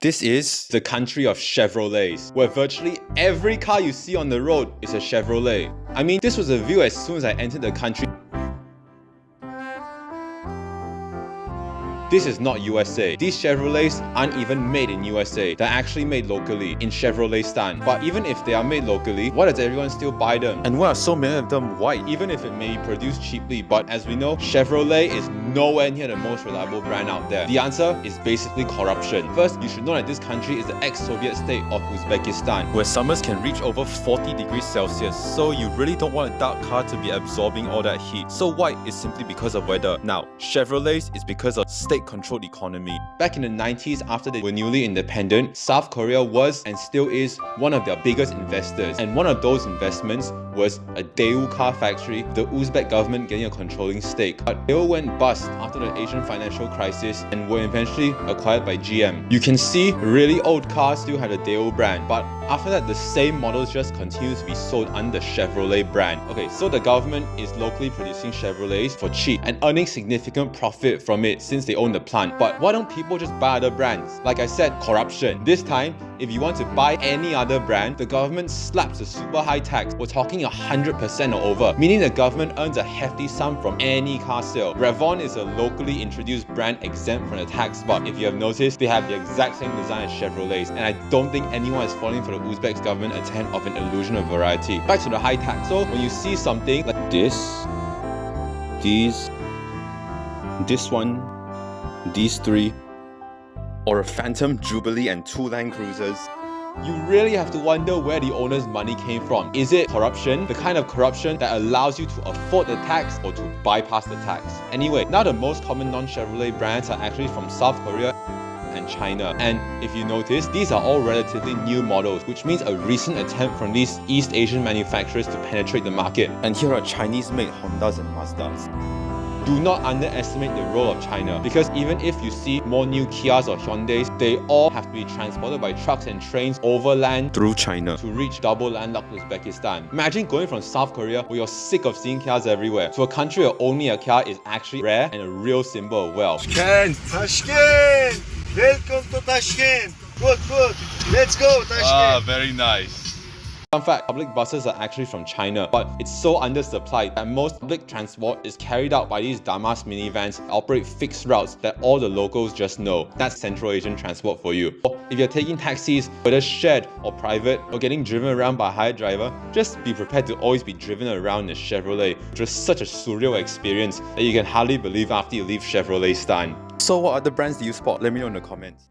This is the country of Chevrolets, where virtually every car you see on the road is a Chevrolet. I mean, this was a view as soon as I entered the country. This is not USA. These Chevrolets aren't even made in USA. They're actually made locally in ChevroletStan. But even if they are made locally, why does everyone still buy them? And why are so many of them white? Even if it may be produced cheaply, but as we know, Chevrolet is nowhere near the most reliable brand out there. The answer is basically corruption. First, you should know that this country is the ex-Soviet state of Uzbekistan, where summers can reach over 40 degrees Celsius, so you really don't want a dark car to be absorbing all that heat. So white is simply because of weather. Now, Chevrolets is because of state-controlled economy. Back in the 90s, after they were newly independent, South Korea was and still is one of their biggest investors. And one of those investments was a Daewoo car factory, the Uzbek government getting a controlling stake. But Daewoo went bust after the Asian financial crisis and were eventually acquired by GM. You can see really old cars still have the Daewoo brand, but after that, the same models just continue to be sold under the Chevrolet brand. Okay, so the government is locally producing Chevrolets for cheap and earning significant profit from it since they own the plant. But why don't people just buy other brands? Like I said, corruption. This time, if you want to buy any other brand, the government slaps a super high tax. We're talking 100% or over, meaning the government earns a hefty sum from any car sale. Revon is a locally introduced brand exempt from the tax, but if you have noticed, they have the exact same design as Chevrolets, and I don't think anyone is falling for the Uzbek government attempt of an illusion of variety. Back to the high tax. So when you see something like this one, these three, or a Phantom, Jubilee and 2 Land Cruisers, you really have to wonder where the owner's money came from. Is it corruption? The kind of corruption that allows you to afford the tax or to bypass the tax? Anyway, now the most common non-Chevrolet brands are actually from South Korea and China. And if you notice, these are all relatively new models, which means a recent attempt from these East Asian manufacturers to penetrate the market. And here are Chinese-made Hondas and Mazdas. Do not underestimate the role of China, because even if you see more new Kias or Hyundais, they all have to be transported by trucks and trains overland through China to reach double landlocked Uzbekistan. Imagine going from South Korea, where you're sick of seeing Kias everywhere, to a country where owning a Kia is actually rare and a real symbol of wealth. Tashkent! Welcome to Tashkent! Good. Let's go, Tashkent! Ah, very nice. Fun fact, public buses are actually from China, but it's so undersupplied that most public transport is carried out by these Damas minivans that operate fixed routes that all the locals just know. That's Central Asian transport for you. If you're taking taxis, whether shared or private, or getting driven around by a hired driver, just be prepared to always be driven around in a Chevrolet, which is such a surreal experience that you can hardly believe after you leave ChevroletStan. So what other brands do you spot? Let me know in the comments.